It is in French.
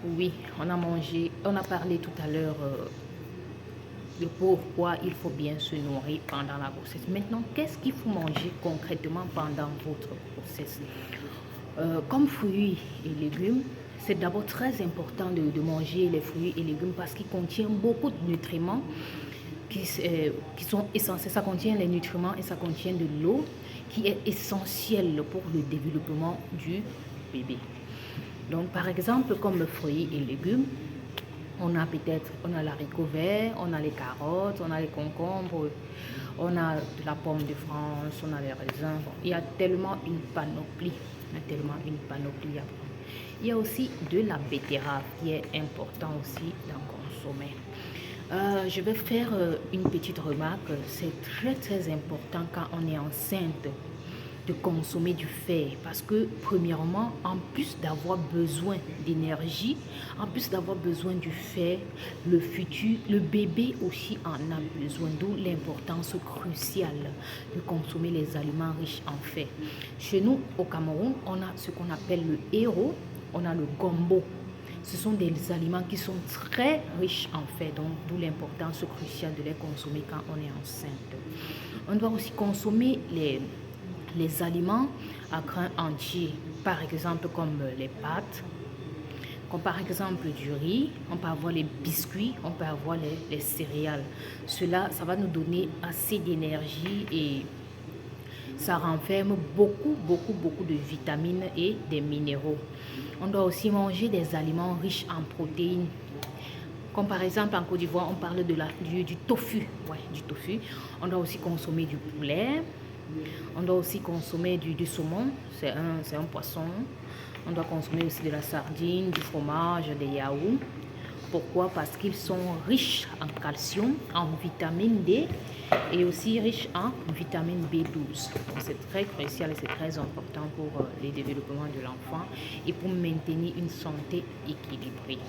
Oui, on a mangé, on a parlé tout à l'heure de pourquoi il faut bien se nourrir pendant la grossesse. Maintenant, qu'est-ce qu'il faut manger concrètement pendant votre grossesse? Comme fruits et légumes, c'est d'abord très important de manger les fruits et légumes parce qu'ils contiennent beaucoup de nutriments qui sont essentiels. Ça contient les nutriments et ça contient de l'eau qui est essentielle pour le développement du bébé. Donc, par exemple, comme fruits et légumes, on a l'haricot vert, on a les carottes, on a les concombres, on a de la pomme de France, on a les raisins. Bon, il y a tellement une panoplie. Il y a tellement une panoplie à prendre. Il y a aussi de la betterave qui est important aussi d'en consommer. Je vais faire une petite remarque. C'est très important quand on est enceinte de consommer du fer parce que premièrement, en plus d'avoir besoin d'énergie, en plus d'avoir besoin du fer, le bébé aussi en a besoin, d'où l'importance cruciale de consommer les aliments riches en fer. Chez nous au Cameroun, on a ce qu'on appelle le héros, on a le gombo. Ce sont des aliments qui sont très riches en fer, donc d'où l'importance cruciale de les consommer quand on est enceinte. On doit aussi consommer les aliments à grains entiers, par exemple comme les pâtes, comme par exemple du riz, on peut avoir les biscuits, on peut avoir les céréales. Cela, ça va nous donner assez d'énergie et ça renferme beaucoup de vitamines et des minéraux. On doit aussi manger des aliments riches en protéines. Comme par exemple en Côte d'Ivoire, on parle du tofu. Ouais, du tofu. On doit aussi consommer du poulet. On doit aussi consommer du saumon. C'est un poisson. On doit consommer aussi de la sardine, du fromage, des yaourts. Pourquoi? Parce qu'ils sont riches en calcium, en vitamine D et aussi riches en vitamine B12. Donc c'est très crucial et c'est très important pour le développement de l'enfant et pour maintenir une santé équilibrée.